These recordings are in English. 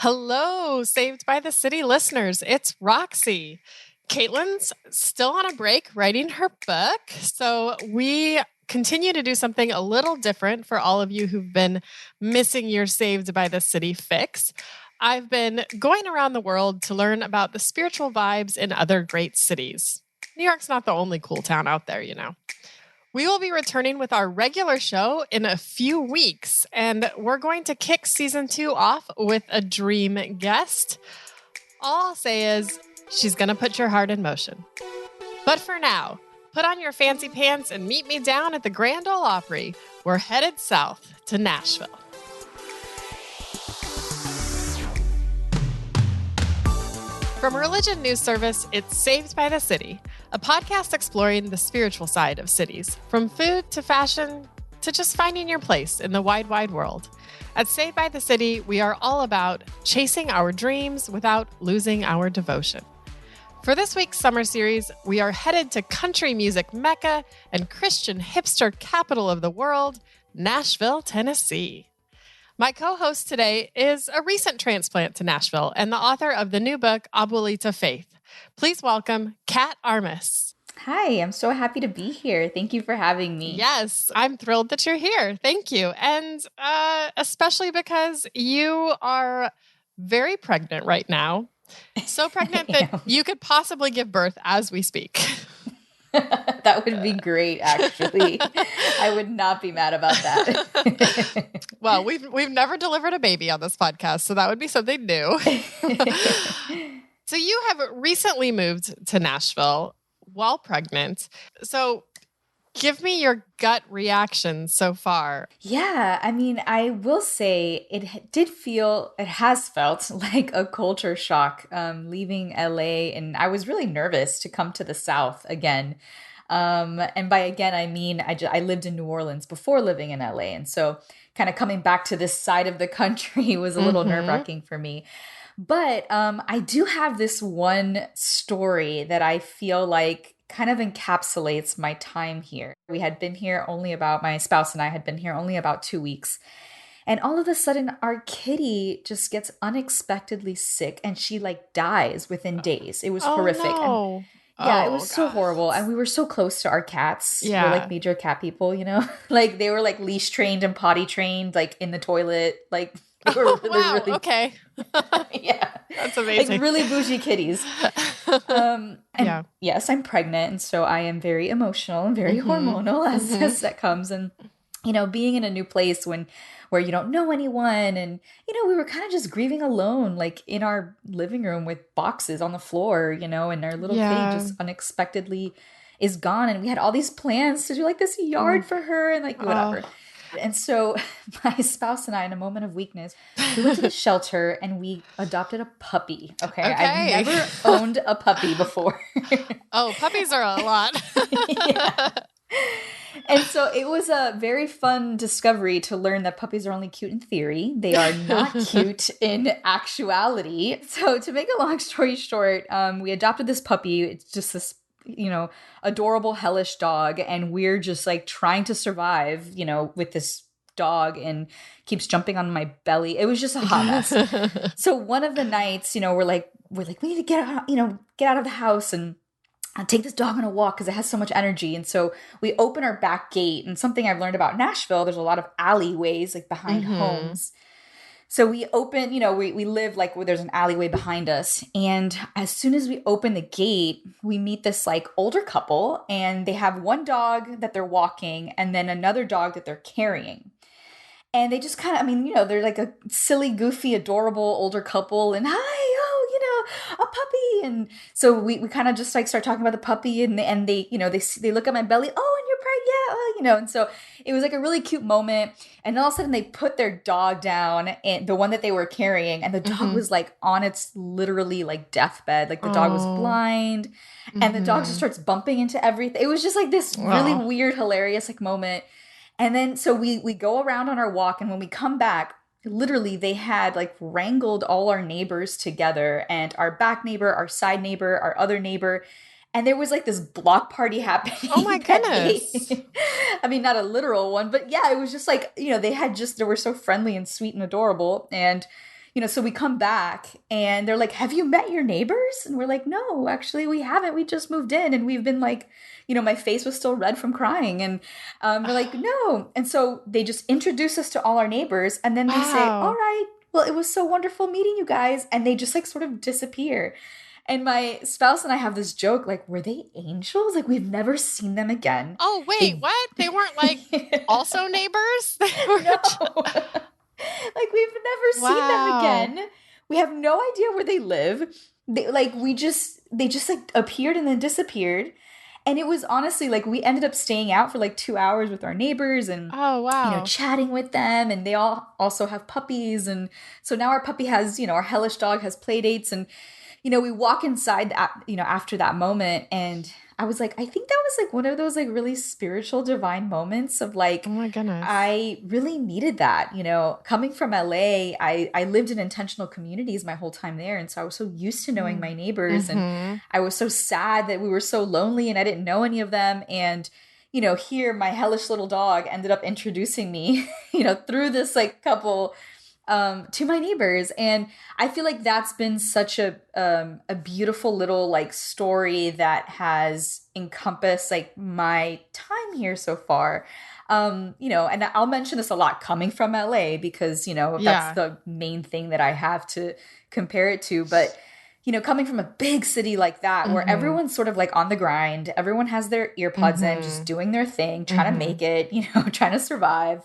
Hello, Saved by the City listeners. It's Roxy. Caitlin's still on a break writing her book, so we continue to do something a little different for all of you who've been missing your Saved by the City fix. I've been going around the world to learn about the spiritual vibes in other great cities. New York's not the only cool town out there, you know. We will be returning with our regular show in a few weeks, and we're going to kick season 2 off with a dream guest. All I'll say is she's going to put your heart in motion. But for now, put on your fancy pants and meet me down at the Grand Ole Opry. We're headed south to Nashville. From Religion News Service, it's Saved by the City, a podcast exploring the spiritual side of cities, from food to fashion to just finding your place in the wide, wide world. At Saved by the City, we are all about chasing our dreams without losing our devotion. For this week's summer series, we are headed to country music Mecca and Christian hipster capital of the world, Nashville, Tennessee. My co-host today is a recent transplant to Nashville and the author of the new book, Abuelita Faith. Please welcome Kat Armas. Hi, I'm so happy to be here. Thank you for having me. Yes, I'm thrilled that you're here. Thank you. And especially because you are very pregnant right now. So pregnant that you could possibly give birth as we speak. That would be great, actually. I would not be mad about that. Well, we've never delivered a baby on this podcast, so that would be something new. So you have recently moved to Nashville while pregnant. So give me your gut reaction so far. Yeah, I mean, I will say it has felt like a culture shock leaving LA. And I was really nervous to come to the South again. And by again, I mean, I lived in New Orleans before living in LA. And so kind of coming back to this side of the country was a little nerve-wracking for me. But I do have this one story that I feel like kind of encapsulates my time here. My spouse and I had been here only about 2 weeks. And all of a sudden, our kitty just gets unexpectedly sick and she dies within days. It was horrific. No. And it was so horrible. And we were so close to our cats. Yeah. We're major cat people, you know? They were leash trained and potty trained, in the toilet. They were really okay. Yeah. That's amazing. Really bougie kitties. Yes, I'm pregnant. And so I am very emotional and very hormonal as that comes. And, being in a new place where you don't know anyone. And, we were kind of just grieving alone, in our living room with boxes on the floor, and our little kitty just unexpectedly is gone. And we had all these plans to do this yard for her and whatever. And so my spouse and I, in a moment of weakness, we went to the shelter and we adopted a puppy. Okay. I've never owned a puppy before. Oh, puppies are a lot. Yeah. And so it was a very fun discovery to learn that puppies are only cute in theory. They are not cute in actuality. So to make a long story short, we adopted this puppy. It's just this adorable, hellish dog. And we're just trying to survive, with this dog and keeps jumping on my belly. It was just a hot mess. So one of the nights, we're like, we need to get out of the house and take this dog on a walk because it has so much energy. And so we open our back gate, and something I've learned about Nashville, there's a lot of alleyways behind homes. So we open, we live where there's an alleyway behind us. And as soon as we open the gate, we meet this older couple, and they have one dog that they're walking and then another dog that they're carrying. And they just kind of, they're a silly, goofy, adorable older couple. And hi, a puppy. And so we kind of just start talking about the puppy, and they, they look at my belly. Oh, and you're pregnant. Yeah. And so it was a really cute moment. And all of a sudden they put their dog down, and the one that they were carrying, and the dog was on its literally deathbed. The dog was blind, and the dog just starts bumping into everything. It was just this really weird, hilarious moment. And then so we go around on our walk, and when we come back, literally they had wrangled all our neighbors together, and our back neighbor, our side neighbor, our other neighbor. And there was this block party happening. Oh my goodness. I mean, not a literal one, but yeah, it was just they were so friendly and sweet and adorable. And, So we come back and they're like, have you met your neighbors? And we're like, no, actually we haven't. We just moved in and we've been like, my face was still red from crying. And we're like, no. And so they just introduce us to all our neighbors. And then they say, all Wow. right, well, it was so wonderful meeting you guys. And they just like sort of disappear. And my spouse and I have this joke, like, were they angels? Like, we've never seen them again. Oh, wait, They what? They weren't like also neighbors? They were No. just... Like, we've never seen them Wow. again. We have no idea where they live. They just like appeared and then disappeared. And it was honestly like we ended up staying out for like 2 hours with our neighbors and Oh, wow. chatting with them, and they all also have puppies. And so now our puppy has, our hellish dog has play dates. And we walk inside, after that moment. And I was like, I think that was like one of those like really spiritual, divine moments of like, Oh, my goodness. I really needed that. Coming from LA, I lived in intentional communities my whole time there. And so I was so used to knowing my neighbors. And I was so sad that we were so lonely and I didn't know any of them. And here my hellish little dog ended up introducing me, through this like couple to my neighbors. And I feel like that's been such a beautiful little like story that has encompassed like my time here so far. And I'll mention this a lot coming from LA because, that's the main thing that I have to compare it to. But, coming from a big city like that, where everyone's sort of like on the grind, everyone has their earpods in, just doing their thing, trying to make it, trying to survive.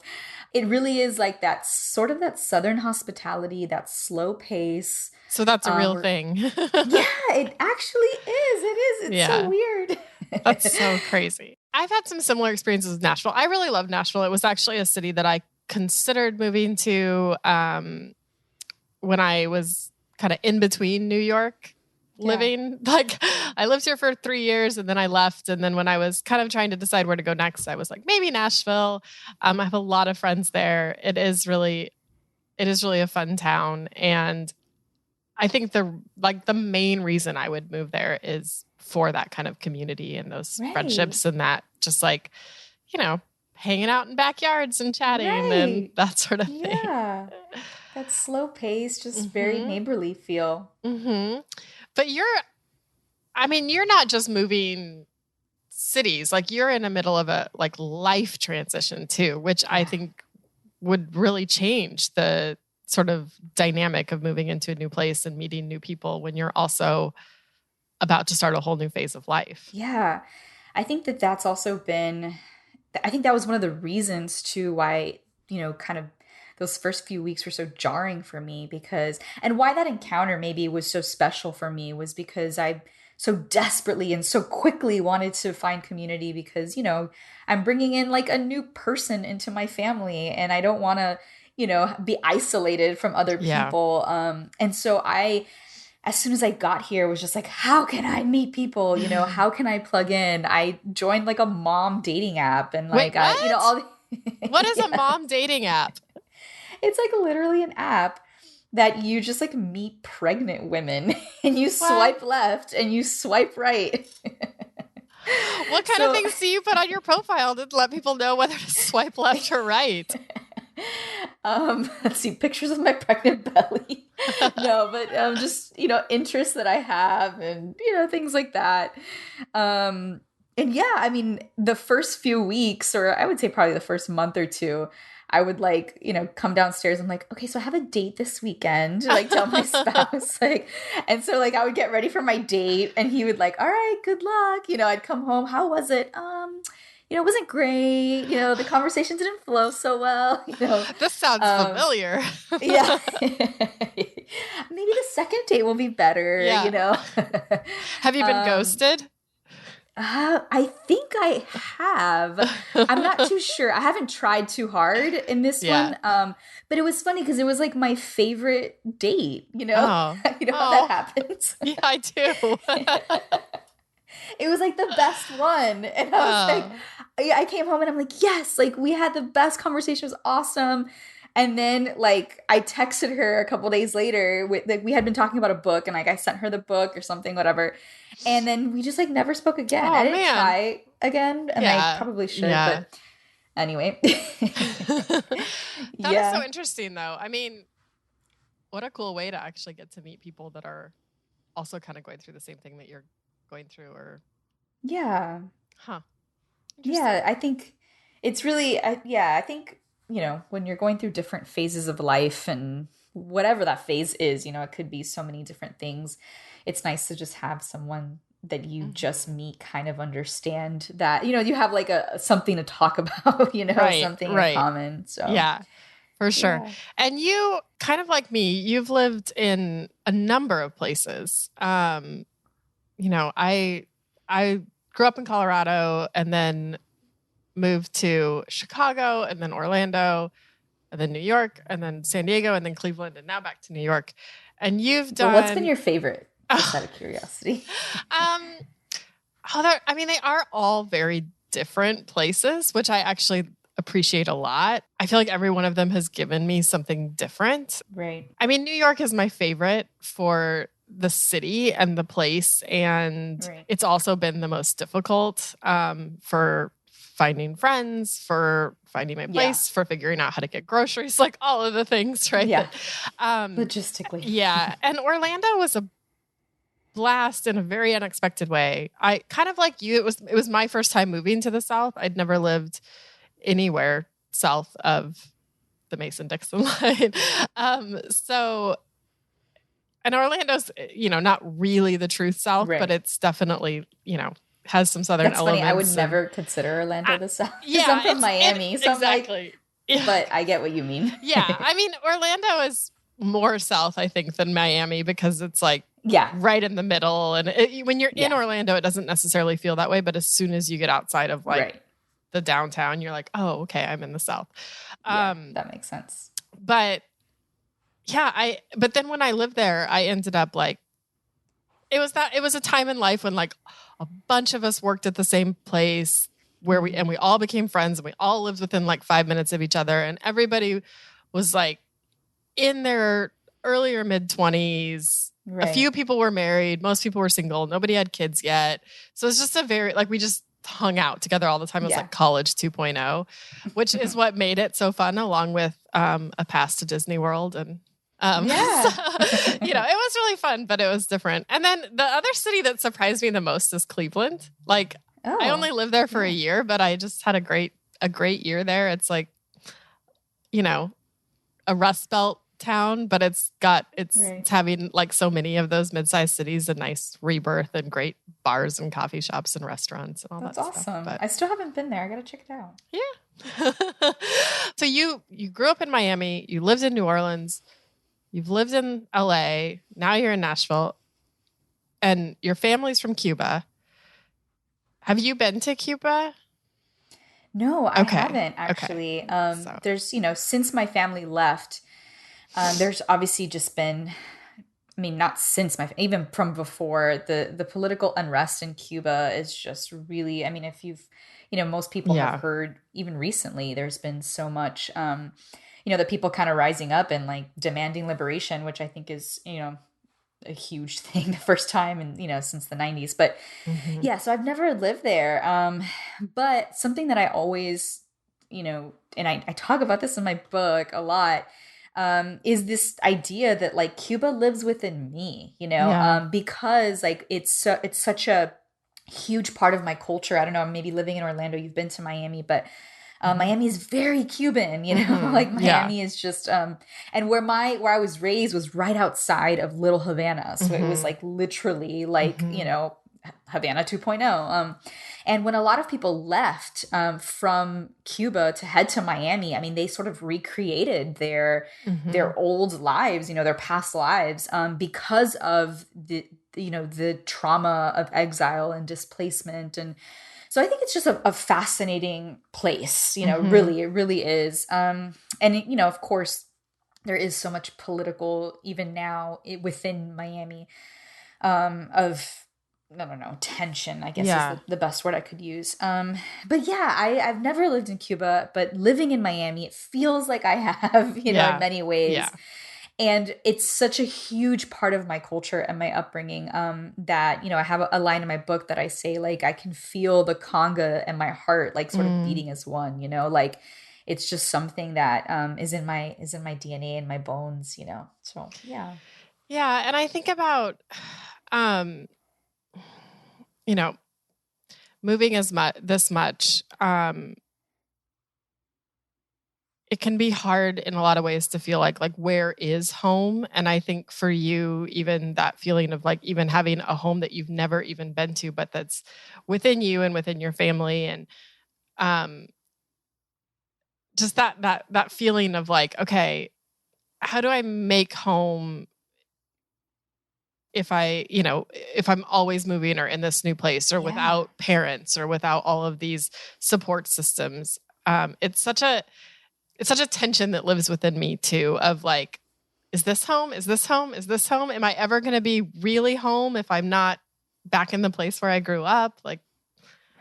It really is like that sort of that Southern hospitality, that slow pace. So that's a real thing. Yeah, it actually is. It is. It's so weird. That's so crazy. I've had some similar experiences with Nashville. I really love Nashville. It was actually a city that I considered moving to when I was kind of in between New York living. Like I lived here for 3 years and then I left. And then when I was kind of trying to decide where to go next, I was like, maybe Nashville. I have a lot of friends there. It is really a fun town. And I think the main reason I would move there is for that kind of community and those friendships and that just like, hanging out in backyards and chatting and that sort of thing. Yeah. That slow pace, just very neighborly feel. But you're not just moving cities, like you're in the middle of a like life transition too, which I think would really change the sort of dynamic of moving into a new place and meeting new people when you're also about to start a whole new phase of life. Yeah. I think that's also been, I think that was one of the reasons too why, kind of those first few weeks were so jarring for me and why that encounter maybe was so special for me was because I so desperately and so quickly wanted to find community because, I'm bringing in like a new person into my family and I don't want to, be isolated from other people. And so as soon as I got here, was just like, how can I meet people? How can I plug in? I joined like a mom dating app and like, Wait, what is a mom dating app? It's like literally an app that you just like meet pregnant women and you swipe left and you swipe right. What kind of things do you put on your profile to let people know whether to swipe left or right? Let's see, pictures of my pregnant belly. No, but just, interests that I have and, things like that. And yeah, I mean, the first few weeks, or I would say probably the first month or two, I would like, come downstairs. I'm like, okay, so I have a date this weekend. Like tell my spouse, like, and so like I would get ready for my date, and he would like, all right, good luck. I'd come home. How was it? It wasn't great. The conversation didn't flow so well. This sounds familiar. Yeah. Maybe the second date will be better. Have you been ghosted? I think I have. I'm not too sure. I haven't tried too hard in this one. But it was funny because it was like my favorite date, how that happens. Yeah, I do. It was like the best one. And I was like, I came home and I'm like, yes, like we had the best conversation. It was awesome. And then like I texted her a couple days later like we had been talking about a book and like I sent her the book or something, whatever. And then we just like never spoke again. I didn't try again and I probably should, but anyway. That is so interesting though. I mean, What a cool way to actually get to meet people that are also kind of going through the same thing that you're going through, or Yeah. huh. Interesting. Yeah, I think it's really, I think, when you're going through different phases of life and whatever that phase is, it could be so many different things. It's nice to just have someone that you just Mhm. meet kind of understand that, you have like something to talk about, Right, something in right. common. So, Yeah, for sure. yeah. And you, kind of like me, you've lived in a number of places. I grew up in Colorado and then moved to Chicago and then Orlando and then New York and then San Diego and then Cleveland and now back to New York. And you've Well, what's been done your favorite, just oh, out of curiosity? um I mean, they are all very different places, which I actually appreciate a lot. I feel like every one of them has given me something different. Right. I mean, New York is my favorite for the city and the place, and Right. it's also been the most difficult for finding friends, for finding my Yeah. place, for figuring out how to get groceries, like all of the things, right? Yeah. Um, Logistically. yeah, and Orlando was a blast in a very unexpected way. I kind of like you. It was my first time moving to the South. I'd never lived anywhere south of the Mason-Dixon line. So, and Orlando's, not really the truth South, but Right. it's definitely, has some Southern That's funny. I would elements. And never consider Orlando the South because yeah, I'm from Miami. So I'm like, exactly. Yeah. but I get what you mean. Yeah. I mean, Orlando is more South, I think, than Miami because it's like Yeah. right in the middle. And when you're in Yeah. Orlando, it doesn't necessarily feel that way. But as soon as you get outside of like Right. the downtown, you're like, oh, okay, I'm in the South. Yeah. That makes sense. But yeah, but then when I lived there, I ended up like, it was a time in life when like a bunch of us worked at the same place where we all became friends and we all lived within like 5 minutes of each other. And everybody was like in their earlier mid-20s. A Right. few people were married. Most people were single. Nobody had kids yet. So it's just we just hung out together all the time. It was Yeah. like college 2.0, which is what made it so fun, along with a pass to Disney World. And Yeah. it was really fun, but it was different. And then the other city that surprised me the most is Cleveland. Like, I only Oh. lived there for a year, but I just had a great year there. It's like, a Rust Belt town, but it's Right. having like so many of those mid-sized cities, a nice rebirth and great bars and coffee shops and restaurants and all That's that stuff. awesome. But I still haven't been there. I gotta check it out. yeah. So you grew up in Miami, you lived in New Orleans, you've lived in LA, now you're in Nashville, and your family's from Cuba. Have you been to Cuba? No, I Okay. haven't actually. There's, since my family left, there's obviously just been, I mean, not since even from before, the political unrest in Cuba is just really, I mean, if you've, most people have Yeah. heard even recently, there's been so much, the people kind of rising up and like demanding liberation, which I think is, a huge thing the first time and since the 90s. But Mhm. yeah, so I've never lived there. But something that I always, and I talk about this in my book a lot, is this idea that like Cuba lives within me, Yeah. because like it's such a huge part of my culture. I don't know, maybe living in Orlando, you've been to Miami, but Miami is very Cuban, like Miami is just, and where I was raised was right outside of Little Havana. So it was like literally like, Havana 2.0. And when a lot of people left from Cuba to head to Miami, I mean, they sort of recreated their old lives, their past lives, because of the trauma of exile and displacement. And so I think it's just a fascinating place, really, it really is. And, of course, there is so much political, even now within Miami, of, I don't know, tension, I guess is the best word I could use. But yeah, I've never lived in Cuba, but living in Miami, it feels like I have, in many ways. Yeah. And it's such a huge part of my culture and my upbringing, that, I have a line in my book that I say, like, I can feel the conga and my heart, like, sort of beating as one, like, it's just something that is in my DNA and my bones, So yeah. Yeah. And I think about, um, you know, moving this much, it can be hard in a lot of ways to feel like where is home? And I think for you, even that feeling of like even having a home that you've never even been to, but that's within you and within your family, and um, just that feeling of like, okay, how do I make home if if I'm always moving or in this new place or without parents or without all of these support systems? It's such a tension that lives within me too, of like, is this home? Is this home? Is this home? Am I ever going to be really home if I'm not back in the place where I grew up? Like,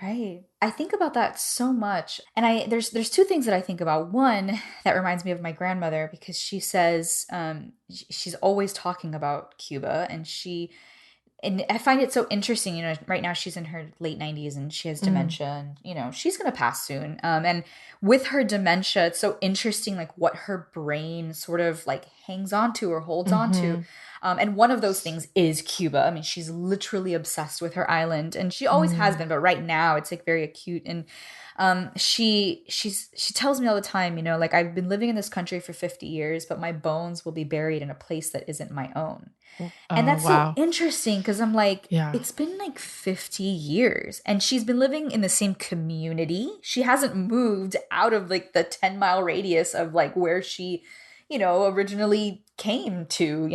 right. I think about that so much. And there's two things that I think about. One, that reminds me of my grandmother, because she says she's always talking about Cuba, and I find it so interesting, right now she's in her late 90s and she has dementia, and, she's going to pass soon. And with her dementia, it's so interesting, like what her brain sort of like hangs on to or holds on to. And one of those things is Cuba. I mean, she's literally obsessed with her island, and she always has been, but right now it's like very acute. And she tells me all the time, like, I've been living in this country for 50 years, but my bones will be buried in a place that isn't my own. And that's so interesting, because I'm like, it's been like 50 years and she's been living in the same community. She hasn't moved out of like the 10-mile radius of like where she, originally came to.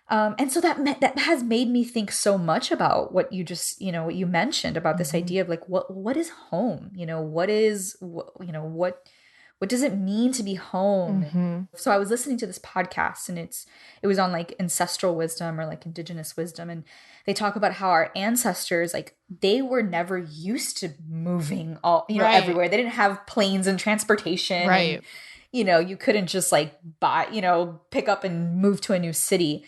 And so that has made me think so much about what you just, what you mentioned about this idea of like, what is home? What does it mean to be home? So I was listening to this podcast, and it was on like ancestral wisdom or like indigenous wisdom. And they talk about how our ancestors, like, they were never used to moving everywhere. They didn't have planes and transportation. Right. And, you couldn't just like buy, pick up and move to a new city.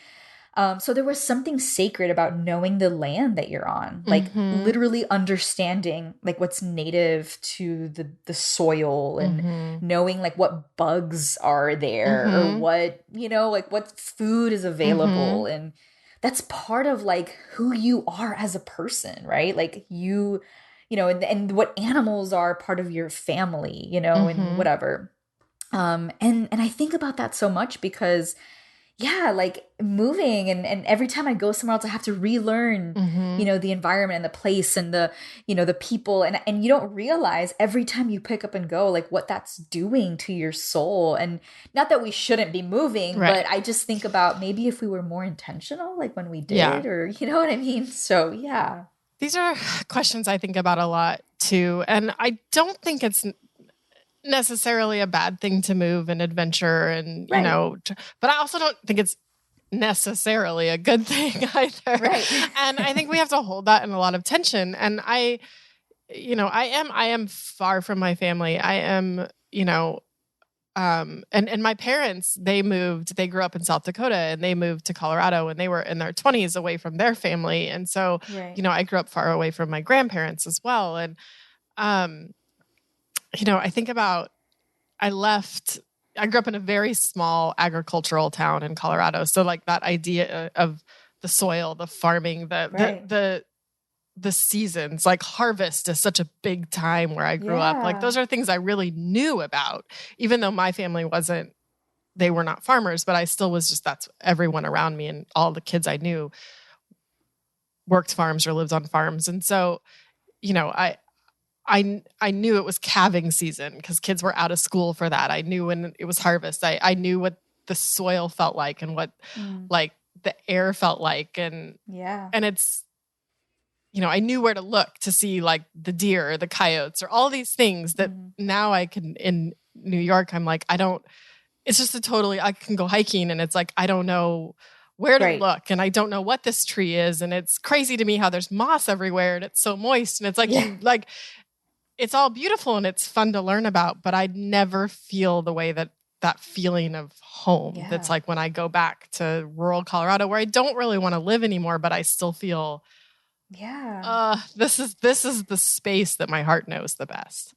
So there was something sacred about knowing the land that you're on, like literally understanding like what's native to the soil, and knowing like what bugs are there, or what, like what food is available. And that's part of like who you are as a person, right? Like and what animals are part of your family, and whatever. And I think about that so much because like moving and every time I go somewhere else, I have to relearn, the environment and the place and the people. And you don't realize every time you pick up and go, like what that's doing to your soul. And not that we shouldn't be moving, but I just think about maybe if we were more intentional, like when we did, or you know what I mean? So, yeah. These are questions I think about a lot too. And I don't think it's necessarily a bad thing to move and adventure, and but I also don't think it's necessarily a good thing either. Right. And I think we have to hold that in a lot of tension. And I am far from my family. I am, and my parents, they grew up in South Dakota, and they moved to Colorado when they were in their 20s, away from their family. And so, I grew up far away from my grandparents as well. And, I think about, I grew up in a very small agricultural town in Colorado. So like that idea of the soil, the farming, the seasons, like harvest is such a big time where I grew up. Like those are things I really knew about, even though my family they were not farmers, but I still was that's everyone around me, and all the kids I knew worked farms or lived on farms. And so, I knew it was calving season because kids were out of school for that. I knew when it was harvest. I knew what the soil felt like and what like the air felt like. And it's, I knew where to look to see like the deer or the coyotes or all these things that now I can, in New York, I'm like, it's just I can go hiking, and it's like, I don't know where to look, and I don't know what this tree is. And it's crazy to me how there's moss everywhere and it's so moist. And it's like, it's all beautiful and it's fun to learn about, but I never feel the way that feeling of home. That's like when I go back to rural Colorado, where I don't really want to live anymore, but I still feel, this is the space that my heart knows the best.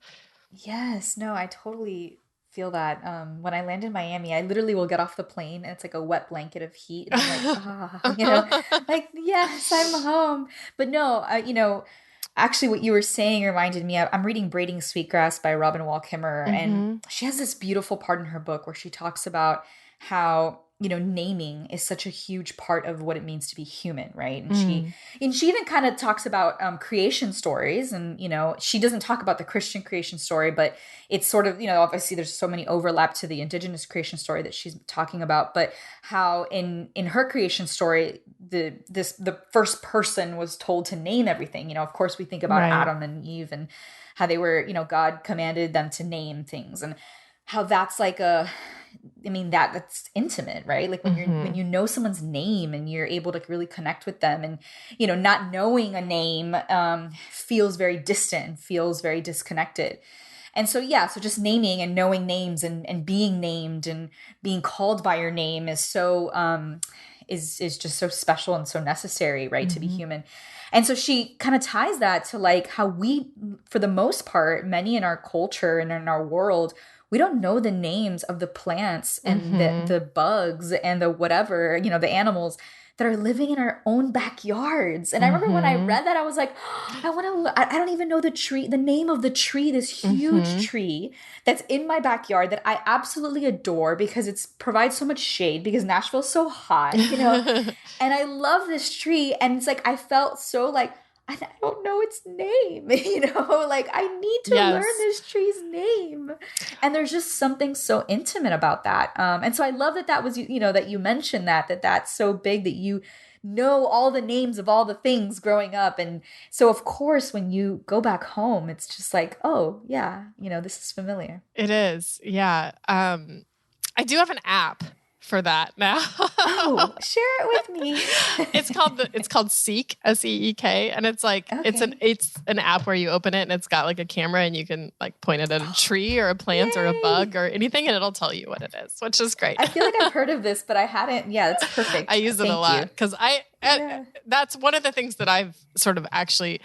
Yes, no, I totally feel that. When I land in Miami, I literally will get off the plane and it's like a wet blanket of heat, and I'm like, ah, like yes, I'm home. But no, actually, what you were saying reminded me. I'm reading "Braiding Sweetgrass" by Robin Wall Kimmerer, and Hmm. she has this beautiful part in her book where she talks about how naming is such a huge part of what it means to be human, right? Mm. And she even kind of talks about creation stories, and she doesn't talk about the Christian creation story, but it's sort of obviously there's so many overlap to the indigenous creation story that she's talking about, but how in her creation story the first person was told to name everything. Of course we think about Right. Adam and Eve and how they were, God commanded them to name things, and how that's like that's intimate, right? Like when Hmm. you know someone's name and you're able to really connect with them, and not knowing a name feels very distant, feels very disconnected. And so yeah, so just naming and knowing names and being named and being called by your name is so is just so special and so necessary, right, to be Hmm. human. And so she kind of ties that to like how we, for the most part, many in our culture and in our world, we don't know the names of the plants and the Hmm. the bugs and the whatever, the animals that are living in our own backyards. And I remember when I Hmm. read that, I was like, oh, I want to, I don't even know the name of the tree, this huge Hmm. tree that's in my backyard that I absolutely adore because it provides so much shade because Nashville's so hot. And I love this tree. And it's like, I felt so like, I don't know its name, like I need to learn Yes. this tree's name. And there's just something so intimate about that. And so I love that that was, that you mentioned that's so big that you know all the names of all the things growing up. And so, of course, when you go back home, it's just like, oh, yeah, this is familiar. It is. Yeah. I do have an app for that now. Oh, share it with me. It's called Seek, Seek, and it's like Okay. it's an app where you open it and it's got like a camera and you can like point it at a tree or a plant or a bug Yay. or anything and it'll tell you what it is, which is great. I feel like I've heard of this, but I hadn't. Yeah, it's I perfect. use it a Thank lot you. because Yeah. that's one of the things that I've sort of actually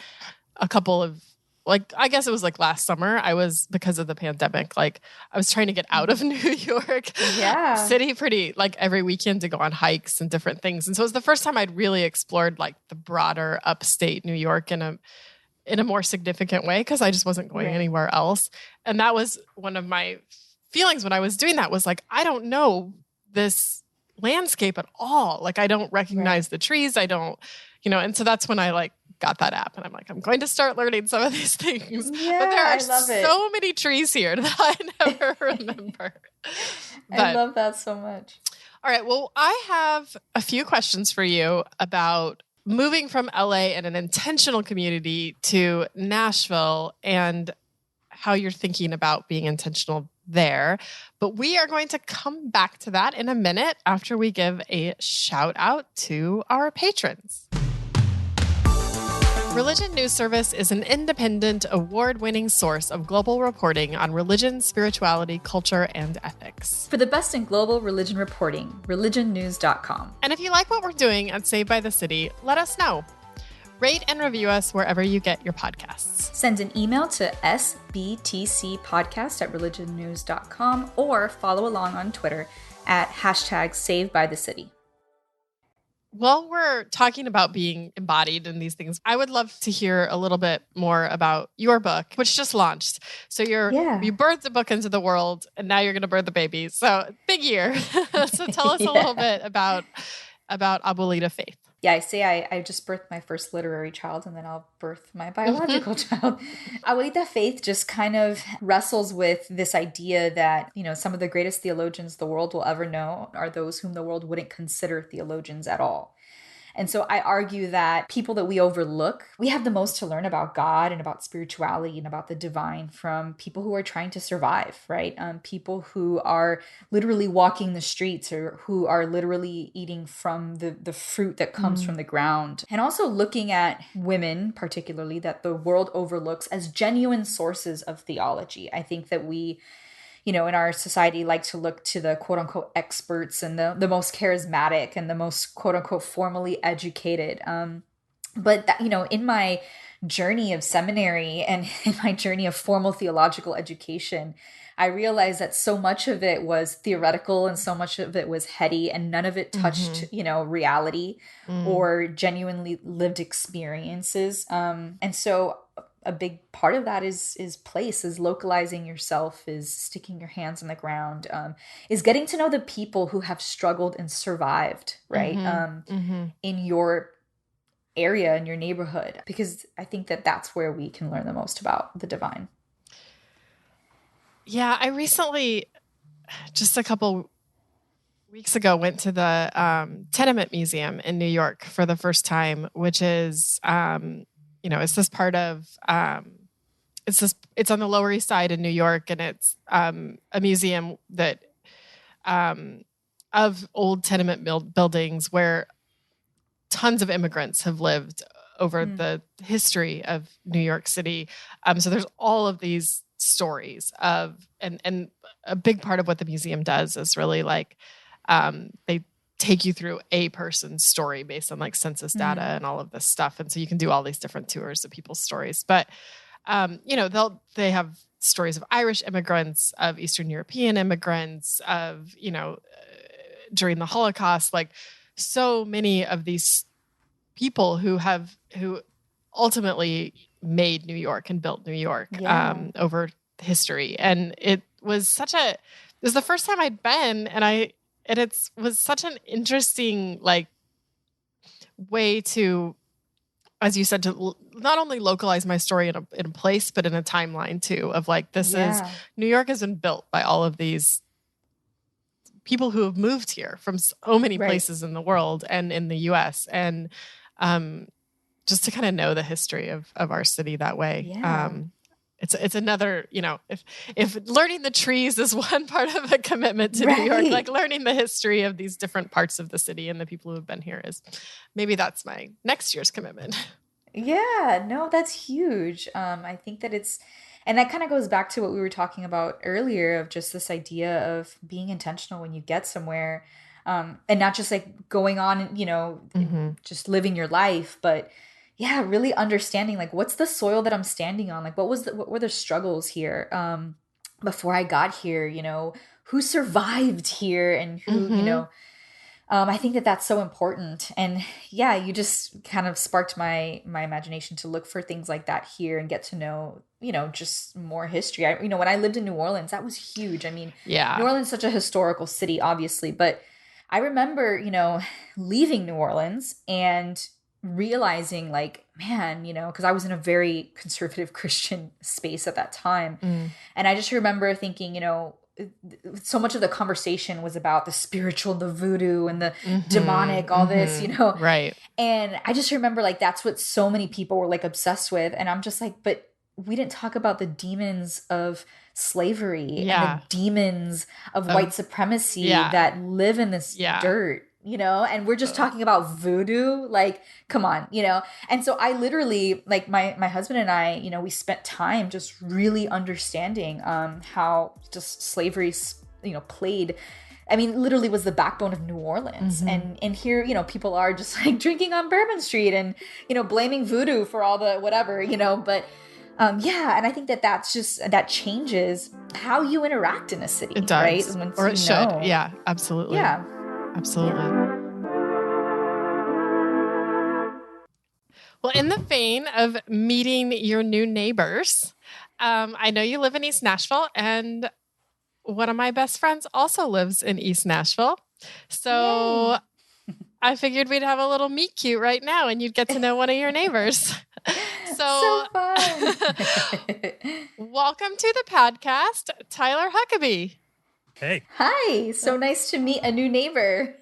a couple of like I guess it was like last summer I was because of the pandemic like I was trying to get out of New York Yeah. City pretty like every weekend to go on hikes and different things. And so it was the first time I'd really explored like the broader upstate New York in a more significant way because I just wasn't going Right. anywhere else. And that was one of my feelings when I was doing that was like I don't know this landscape at all. Like I don't Right. recognize the trees. I don't, and so that's when I like got that app and I'm like, I'm going to start learning some of these things. But there Yeah, are I love it. so many trees here that I never remember. I But love that so much. all right, well, I have a few questions for you about moving from LA and an intentional community to Nashville and how you're thinking about being intentional there. But we are going to come back to that in a minute after we give a shout out to our patrons. Religion News Service is an independent, award-winning source of global reporting on religion, spirituality, culture, and ethics. For the best in global religion reporting, religionnews.com. And if you like what we're doing at Saved by the City, let us know. Rate and review us wherever you get your podcasts. Send an email to sbtcpodcast@religionnews.com or follow along on Twitter at #SavedByTheCity. While we're talking about being embodied in these things, I would love to hear a little bit more about your book, which just launched. So you birthed the book into the world, and now you're going to birth the baby. So big year. So tell us a little bit about Abuelita Faith. Yeah, I say I just birthed my first literary child and then I'll birth my biological child. Abuelita Faith just kind of wrestles with this idea that, some of the greatest theologians the world will ever know are those whom the world wouldn't consider theologians at all. And so I argue that people that we overlook, we have the most to learn about God and about spirituality and about the divine from people who are trying to survive, right? People who are literally walking the streets or who are literally eating from the fruit that comes from the ground. And also looking at women, particularly, that the world overlooks as genuine sources of theology. I think that we in our society like to look to the quote unquote experts and the most charismatic and the most quote unquote formally educated. But that, in my journey of seminary and in my journey of formal theological education, I realized that so much of it was theoretical and so much of it was heady, and none of it touched, reality or genuinely lived experiences. And so a big part of that is place, is localizing yourself, is sticking your hands on the ground, is getting to know the people who have struggled and survived, right? In your area, in your neighborhood, because I think that that's where we can learn the most about the divine. Yeah, I recently, just a couple weeks ago, went to the Tenement Museum in New York for the first time, which is, it's this part of, it's on the Lower East Side in New York, and it's a museum that of old tenement buildings where tons of immigrants have lived over the history of New York City. So there's all of these stories of, and a big part of what the museum does is really like, they take you through a person's story based on like census data and all of this stuff. And so you can do all these different tours of people's stories, but, they have stories of Irish immigrants, of Eastern European immigrants, of, during the Holocaust, like so many of these people who ultimately made New York and built New York over history. And it was the first time I'd been, and it was such an interesting like way to, as you said, to not only localize my story in a place, but in a timeline too, of like, this is, New York has been built by all of these people who have moved here from so many places in the world and in the US. And just to kind of know the history of our city that way. It's another, if learning the trees is one part of a commitment to New York, like learning the history of these different parts of the city and the people who have been here is, maybe that's my next year's commitment. Yeah, no, that's huge. I think that and that kind of goes back to what we were talking about earlier, of just this idea of being intentional when you get somewhere, and not just like going on, just living your life, but really understanding like, what's the soil that I'm standing on? Like, what were the struggles here before I got here? Who survived here, and who, I think that that's so important. And you just kind of sparked my imagination to look for things like that here and get to know, just more history. When I lived in New Orleans, that was huge. I mean, New Orleans is such a historical city, obviously, but I remember, leaving New Orleans and realizing like, man, because I was in a very conservative Christian space at that time. And I just remember thinking, so much of the conversation was about the spiritual, the voodoo and the demonic, all this, Right. And I just remember like, that's what so many people were like obsessed with. And I'm just like, but we didn't talk about the demons of slavery and the demons of white supremacy that live in this dirt, and we're just talking about voodoo. Like, come on, And so I literally, like my husband and I, we spent time just really understanding how just slavery, played, I mean, literally was the backbone of New Orleans. And here, people are just like drinking on Bourbon Street and, blaming voodoo for all the whatever, but and I think that changes how you interact in a city. It does. Right? Or it should. Yeah, absolutely. Yeah. Absolutely. Well, in the vein of meeting your new neighbors, I know you live in East Nashville, and one of my best friends also lives in East Nashville. So I figured we'd have a little meet cute right now, and you'd get to know one of your neighbors. So fun. Welcome to the podcast, Tyler Huckabee. Hey. Hi. So nice to meet a new neighbor.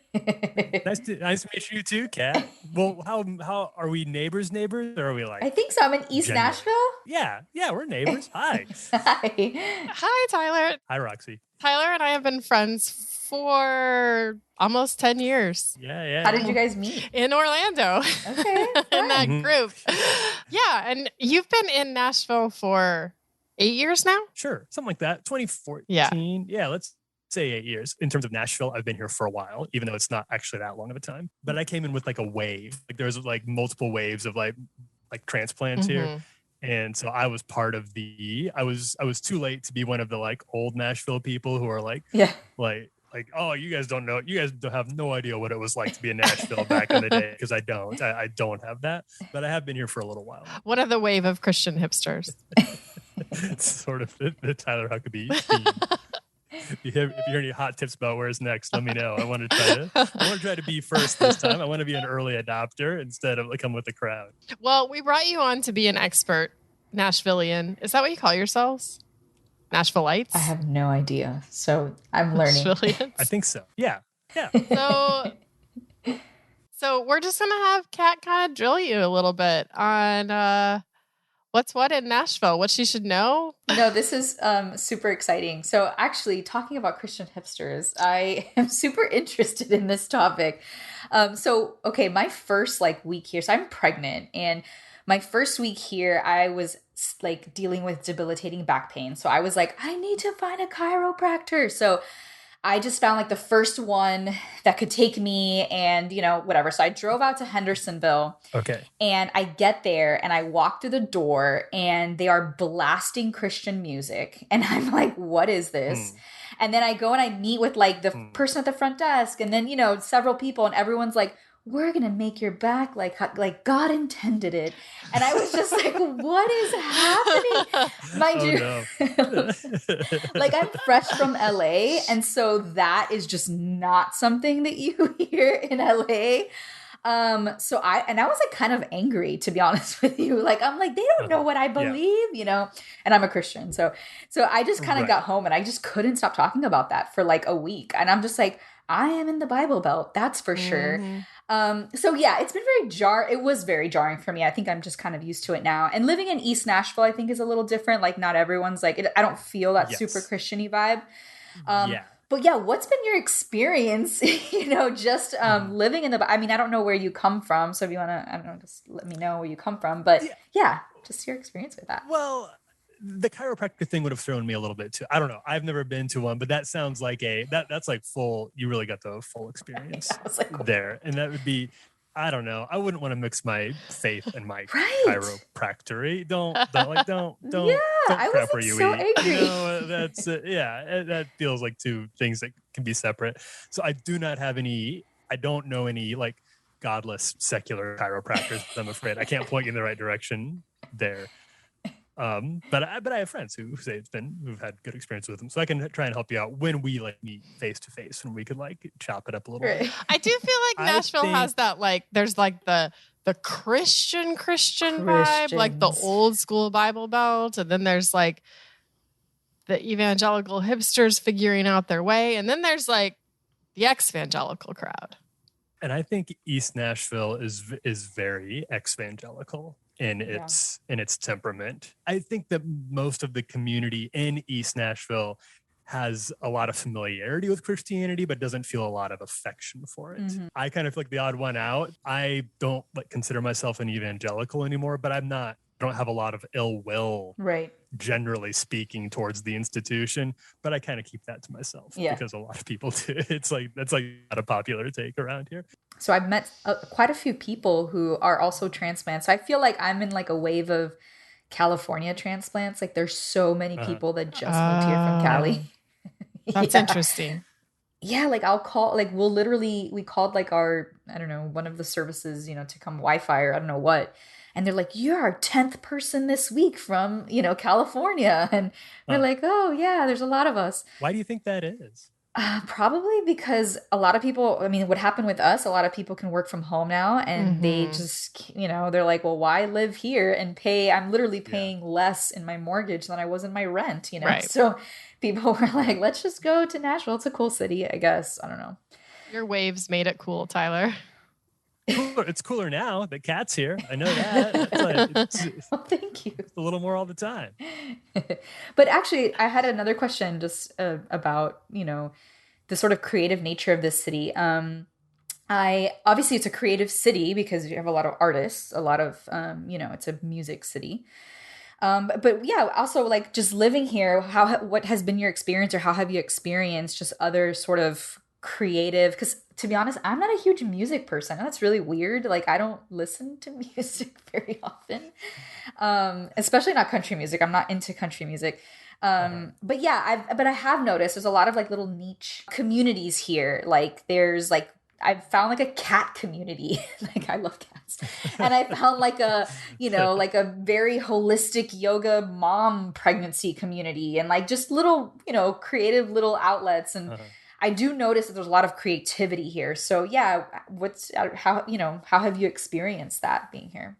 Nice to meet you too, Kat. Well, how are we neighbors, or are we like? I think so. I'm in East Nashville. Yeah, we're neighbors. Hi. Hi, Tyler. Hi, Roxy. Tyler and I have been friends for almost 10 years. Yeah. How did you guys meet? In Orlando. Okay. In that group. Yeah, and you've been in Nashville for 8 years now? Sure, something like that. 2014. Yeah, let's say 8 years. In terms of Nashville, I've been here for a while, even though it's not actually that long of a time. But I came in with like a wave. Like there was like multiple waves of like like transplants here. And so I was part of I was too late to be one of the like old Nashville people who are like, oh, you guys don't know. You guys don't have no idea what it was like to be in Nashville back in the day, because I don't have that. But I have been here for a little while. One of the wave of Christian hipsters. It's sort of the Tyler Huckabee theme. If you hear any hot tips about where's next, let me know. I want to try to be first this time. I want to be an early adopter instead of like come with the crowd. Well, we brought you on to be an expert Nashvilleian. Is that what you call yourselves? Nashvilleites? I have no idea. So I'm learning. I think so. Yeah. So we're just going to have Kat kind of drill you a little bit on what's what in Nashville, what she should know. No, this is super exciting. So actually, talking about Christian hipsters, I am super interested in this topic. Okay, my first week here, so I'm pregnant, and my first week here, I was like dealing with debilitating back pain. So I was like, I need to find a chiropractor. So I just found like the first one that could take me and, whatever. So I drove out to Hendersonville. Okay. And I get there and I walk through the door and they are blasting Christian music. And I'm like, what is this? And then I go and I meet with like the person at the front desk and then, several people, and everyone's like, we're going to make your back like God intended it. And I was just like, what is happening? Mind you, like I'm fresh from LA. And so that is just not something that you hear in LA. So I was like kind of angry, to be honest with you. Like, I'm like, they don't know what I believe, and I'm a Christian. So I just kind of got home and I just couldn't stop talking about that for like a week. And I'm just like, I am in the Bible Belt. That's for sure. So yeah, it's been it was very jarring for me. I think I'm just kind of used to it now. And living in East Nashville, I think is a little different. Like not everyone's like, I don't feel that super Christian-y vibe. But yeah, what's been your experience, just living in I mean, I don't know where you come from. So if you want to, I don't know, just let me know where you come from. But yeah, just your experience with that. Well, the chiropractor thing would have thrown me a little bit too. I don't know. I've never been to one, but that sounds like that's like full. You really got the full experience there. And that would be, I don't know. I wouldn't want to mix my faith and my chiropractor. Don't crap where you so eat. Angry. That's that feels like two things that can be separate. So I don't know any like godless secular chiropractors. I'm afraid I can't point you in the right direction there. But I have friends who say who've had good experience with them, so I can try and help you out when we like meet face to face, and we could like chop it up a little bit. I do feel like Nashville has that like there's like the Christian vibe, like the old school Bible Belt, and then there's like the evangelical hipsters figuring out their way, and then there's like the ex-evangelical crowd. And I think East Nashville is very ex-evangelical in its temperament. I think that most of the community in East Nashville has a lot of familiarity with Christianity, but doesn't feel a lot of affection for it. I kind of feel like the odd one out. I don't consider myself an evangelical anymore, but I don't have a lot of ill will, generally speaking, towards the institution. But I kind of keep that to myself because a lot of people do. It's like that's like not a popular take around here. So I've met quite a few people who are also transplants. So I feel like I'm in like a wave of California transplants. Like there's so many people that just moved here from Cali. That's interesting. Yeah, like I'll call, like we called like our, I don't know, one of the services, to come Wi-Fi or I don't know what. And they're like, you're our 10th person this week from, California. And we're like, oh yeah, there's a lot of us. Why do you think that is? Probably because a lot of people, I mean, what happened with us, a lot of people can work from home now and they just, they're like, well, why live here and I'm literally paying less in my mortgage than I was in my rent, Right. So people were like, let's just go to Nashville. It's a cool city, I guess. I don't know. Your waves made it cool, Tyler. It's cooler now that Kat's here. I know that. Well, thank you. It's a little more all the time. But actually, I had another question just about, the sort of creative nature of this city. Obviously it's a creative city because you have a lot of artists, a lot of, it's a music city. But yeah, also like just living here, what has been your experience or how have you experienced just other sort of creative, because to be honest, I'm not a huge music person. That's really weird. Like, I don't listen to music very often, especially not country music. I'm not into country music. But yeah, I have noticed there's a lot of like little niche communities here. Like there's like, I've found like a cat community. Like I love cats. And I found like a, like a very holistic yoga mom pregnancy community, and like just little, creative little outlets. And I do notice that there's a lot of creativity here. So yeah, how have you experienced that being here?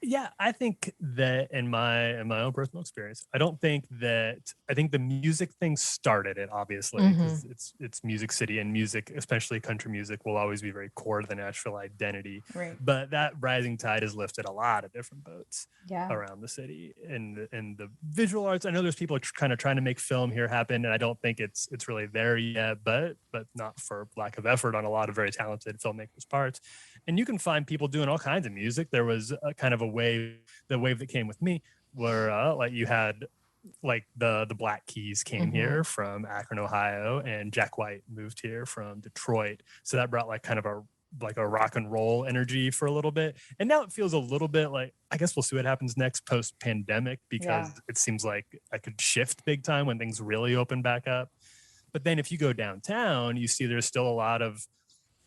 Yeah, I think that in my own personal experience, I think the music thing started it, obviously, because it's Music City, and music, especially country music, will always be very core to the Nashville identity. Right. But that rising tide has lifted a lot of different boats around the city, and the visual arts. I know there's people kind of trying to make film here happen, and I don't think it's really there yet, but not for lack of effort on a lot of very talented filmmakers' parts. And you can find people doing all kinds of music. There was a kind of a wave, the wave that came with me, where like you had like the Black Keys came here from Akron, Ohio, and Jack White moved here from Detroit. So that brought like kind of a rock and roll energy for a little bit. And now it feels a little bit like, I guess we'll see what happens next post pandemic, because it seems like I could shift big time when things really open back up. But then if you go downtown, you see there's still a lot of,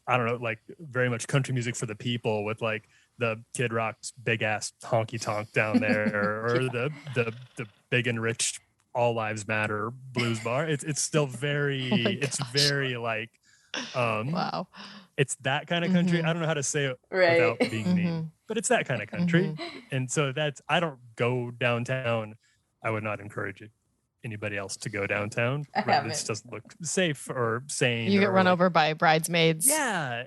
I don't know, like very much country music for the people, with like the Kid Rock's big ass honky tonk down there, or the big and rich All Lives Matter blues bar. It's still very very like wow. It's that kind of country. I don't know how to say it without being mean, but it's that kind of country. And so I don't go downtown. I would not encourage it. Anybody else to go downtown. Right? This doesn't look safe or sane. You get run over by bridesmaids. Yeah.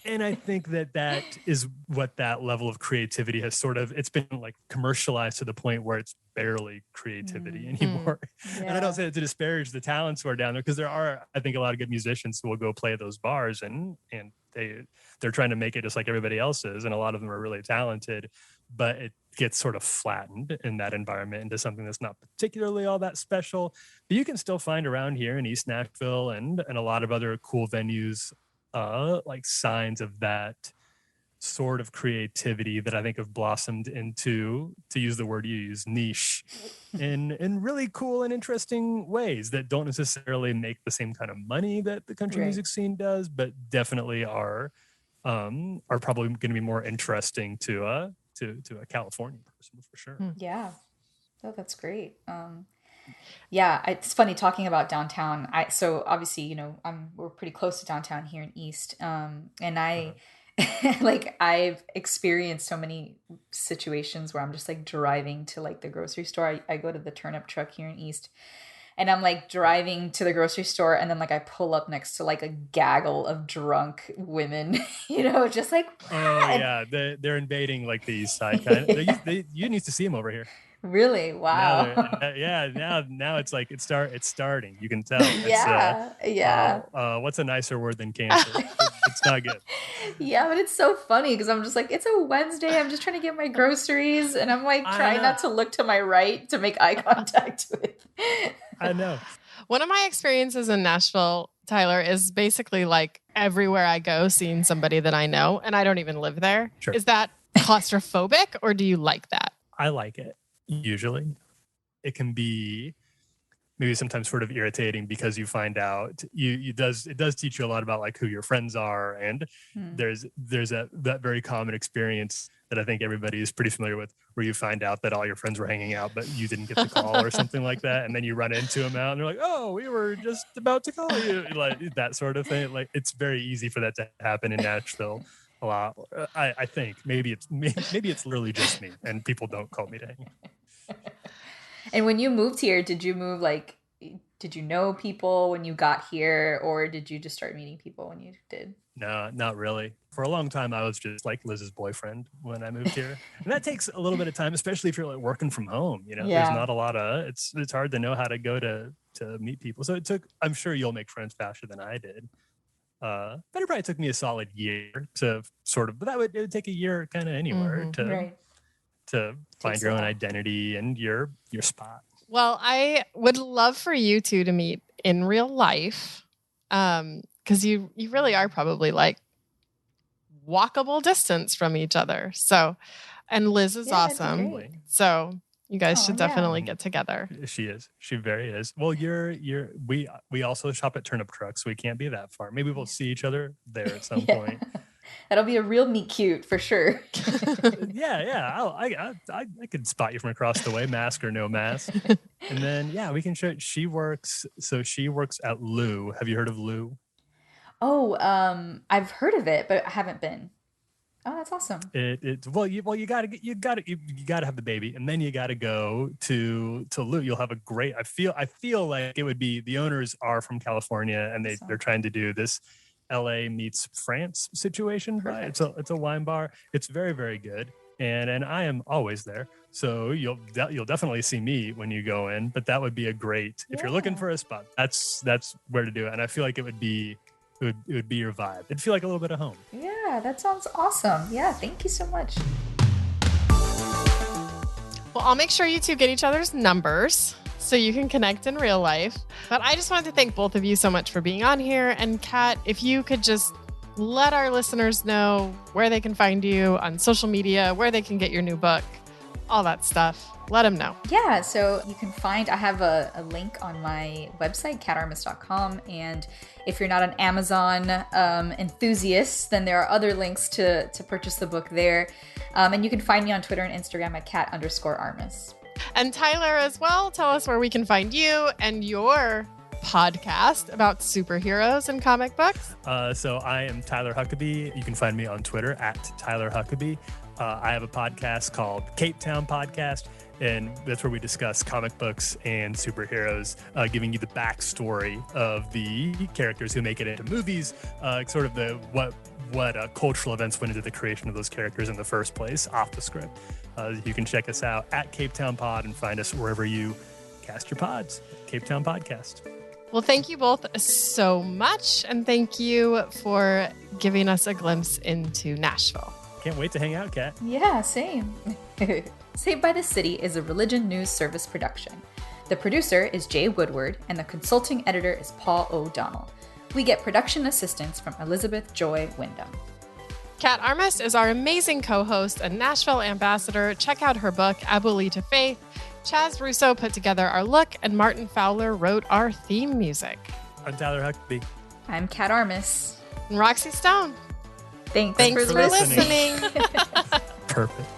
And I think that is what that level of creativity has it's been like commercialized to the point where it's barely creativity anymore. And I don't say that to disparage the talents who are down there, because there are, I think, a lot of good musicians who will go play at those bars, and they're trying to make it just like everybody else is. And a lot of them are really talented, but it gets sort of flattened in that environment into something that's not particularly all that special. But you can still find around here in East Nashville and a lot of other cool venues, like signs of that sort of creativity that I think have blossomed into, to use the word you use, niche, in really cool and interesting ways that don't necessarily make the same kind of money that the country music scene does, but definitely are probably going to be more interesting to a California person for sure. Yeah. Oh, that's great. Yeah, it's funny talking about downtown. So obviously, we're pretty close to downtown here in East. And I like, I've experienced so many situations where I'm just like driving to like the grocery store. I go to the turnip truck here in East, and I'm like driving to the grocery store, and then like I pull up next to like a gaggle of drunk women, just like, oh yeah, they're invading like the East Side kind of. You need to see them over here. Really? Wow. Now it's like it's starting. You can tell. What's a nicer word than cancer? It's not good. Yeah, but it's so funny because I'm just like, it's a Wednesday. I'm just trying to get my groceries, and I'm like trying not to look to my right to make eye contact with. I know. One of my experiences in Nashville, Tyler, is basically like everywhere I go, seeing somebody that I know, and I don't even live there. Sure. Is that claustrophobic, or do you like that? I like it. Usually it can be maybe sometimes sort of irritating, because you find out it does teach you a lot about like who your friends are, and there's that very common experience that I think everybody is pretty familiar with, where you find out that all your friends were hanging out but you didn't get the call or something like that, and then you run into them out and they're like, oh, we were just about to call you, like that sort of thing. Like, it's very easy for that to happen in Nashville a lot. I think maybe it's literally just me, and people don't call me to hang. And when you moved here, did you know people when you got here, or did you just start meeting people when you did? No, not really. For a long time, I was just like Liz's boyfriend when I moved here. And that takes a little bit of time, especially if you're like working from home. There's not a lot of, it's hard to know how to go to meet people. So I'm sure you'll make friends faster than I did. But it probably took me a solid year to but it would take a year kind of anywhere to find your own identity and your spot. Well, I would love for you two to meet in real life. Because you really are probably like walkable distance from each other. So, and Liz is awesome. So you guys should definitely get together. She is. She very is. Well, we also shop at Turnip Truck, so we can't be that far. Maybe we'll see each other there at some point. That'll be a real meet cute for sure. Yeah. I could spot you from across the way, mask or no mask. And then we can show. She works at Lou. Have you heard of Lou? Oh, I've heard of it, but I haven't been. Oh, that's awesome. You gotta have the baby, and then you gotta go to Lou. You'll have a great. I feel like it would be, the owners are from California, and they're trying to do this LA meets France situation. It's a wine bar. It's very, very good, and I am always there. So you'll definitely see me when you go in. But that would be a great, if you're looking for a spot. That's where to do it, and I feel like it would be your vibe. It'd feel like a little bit of home. Yeah, that sounds awesome. Yeah, thank you so much. Well, I'll make sure you two get each other's numbers so you can connect in real life. But I just wanted to thank both of you so much for being on here. And Kat, if you could just let our listeners know where they can find you on social media, where they can get your new book, all that stuff. Let them know. Yeah, so you can find, I have a link on my website, katarmas.com. And if you're not an Amazon enthusiast, then there are other links to purchase the book there. And you can find me on Twitter and Instagram at kat_Armas. And Tyler as well, tell us where we can find you and your podcast about superheroes and comic books. So I am Tyler Huckabee. You can find me on Twitter at Tyler Huckabee. I have a podcast called Cape Town Podcast, and that's where we discuss comic books and superheroes, giving you the backstory of the characters who make it into movies, sort of the what cultural events went into the creation of those characters in the first place off the script. You can check us out at Cape Town Pod and find us wherever you cast your pods. Cape Town Podcast. Well, thank you both so much, and thank you for giving us a glimpse into Nashville. Can't wait to hang out, Kat. Yeah, same. Saved by the City is a religion news service production. The producer is Jay Woodward, and the consulting editor is Paul O'Donnell. We get production assistance from Elizabeth Joy Wyndham. Kat Armas is our amazing co-host and Nashville ambassador. Check out her book, Abuelita Faith. Chaz Russo put together our look, and Martin Fowler wrote our theme music. I'm Tyler Huckabee. I'm Kat Armas. And Roxy Stone. Thanks for listening. Perfect.